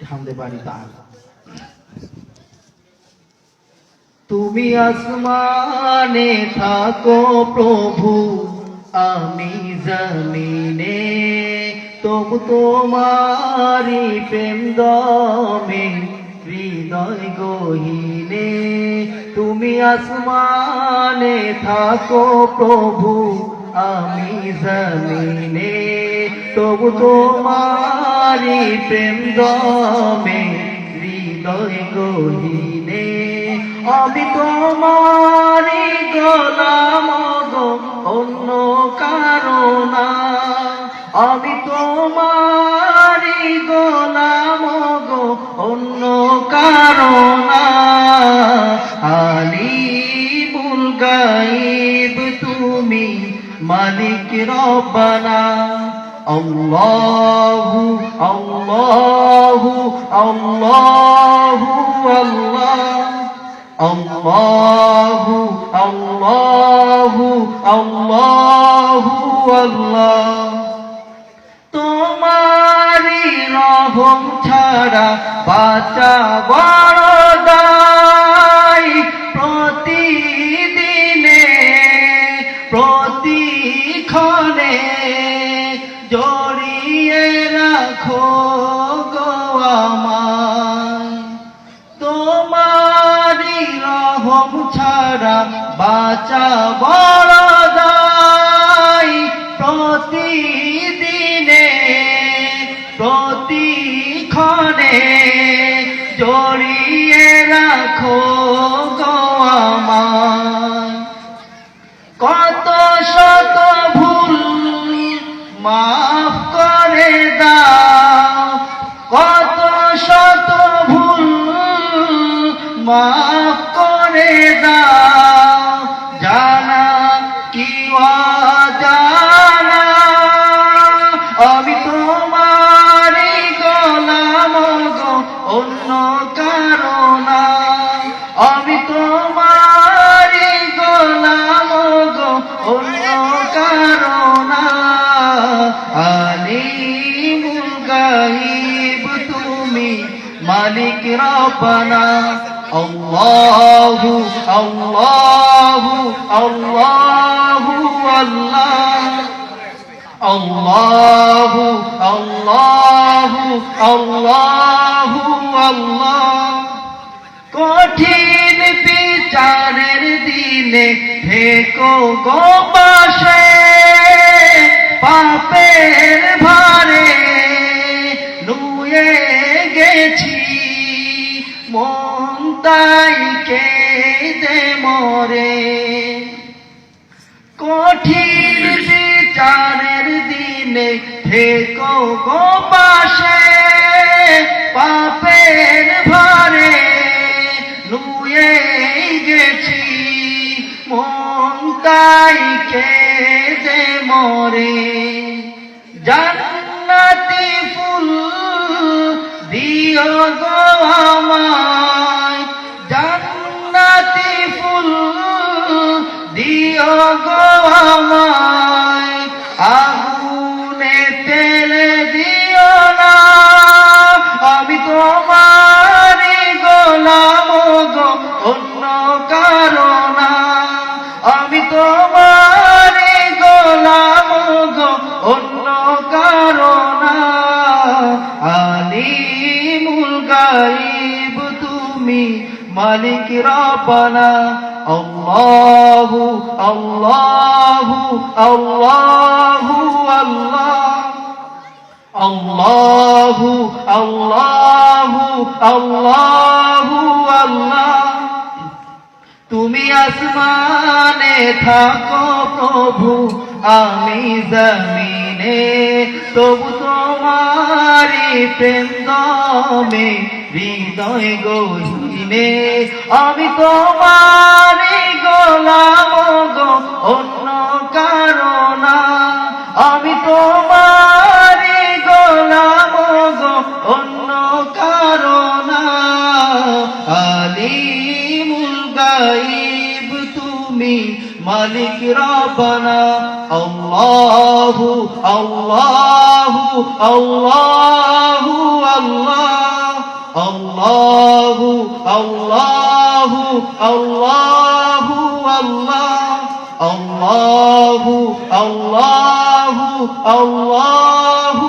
হামদে বাড়ি তাআলা। তুমি আসমানে থাকো প্রভু, আমি জমিনে, তবু তোমারি প্রেম দমে হৃদয় গহীনে। তুমি আসমানে থাকো প্রভু, আমি জমিনে, তবু তোমারি প্রেম দমে হৃদয় গহীনে। আমি তোমারি গোলাম গো, অন্য কারো না। আমি তোমারি গোলাম গো, অন্য কারো না। আলিমুল গায়ব তুমি, মালিক রব্বানা। আল্লাহু আল্লাহু আল্লাহু আল্লাহ, আল্লাহু আল্লাহু আল্লাহু আল্লাহ। তোমারি রহম ছাড়া বাঁচা বড় দায়। প্রতিদিনে প্রতিক্ষণে জড়িয়ে রাখো গো আমায়। তোমারি রহম ছাড়া বাঁচা বড় দায়। প্রতিদিনে প্রতিক্ষণে জড়িয়ে রাখো গো আমায়। কত শত ভুল মাফ করে দাও, কত শত ভুল মাফ করে দাও। জানা কি অজানা, আমি তোমারি গোলাম গো, অন্য কারো না। আমি তোমারি গোলাম গো, অন্য কারো না। আলিমুল গায়ব তুমি, মালিক রব্বানা। আল্লাহু আল্লাহু আল্লাহু আল্লাহ, আল্লাহু আল্লাহু আল্লাহু আল্লাহ। কঠিন বিচারের দিনে থেকো গো পাশে, পাপের ভারে নুয়ে গেছি মন তাই কেঁদে মরে। কঠিন বিচারের দিনে থেকো গো পাশে, পাপের ভারে নুয়ে গেছি মন তাই কেঁদে মরে। জান্নাতি ফুল দিও গো আমায়, জান্নাতি ফুল দিও গো আমায়। আগুনে তেলে দিও না, আমি তোমারি গোলাম গো, অন্য কারো না। আমি তোমারি গোলাম গো, অন্য কারো না। আলিমুল গায়ব তুমি, মালিক রব্বানা। আল্লাহু আল্লাহু আল্লাহু আল্লাহ, আল্লাহু আল্লাহু আল্লাহু আল্লাহ। তুমি আসমানে থাকো প্রভু, আমি জমিনে, তবু তোমারি প্রেম দমে হৃদয় গহীনে। আমি তোমারি গোলাম গো, অন্য কারো না। আমি তোমারি গোলাম গো, অন্য কারো না। আলিমুল গায়ব তুমি, মালিক রব্বানা। আল্লাহু আল্লাহু আল্লাহু আল্লাহু আল্লাহু আল্লাহু আল্লাহু আল্লাহু আল্লাহু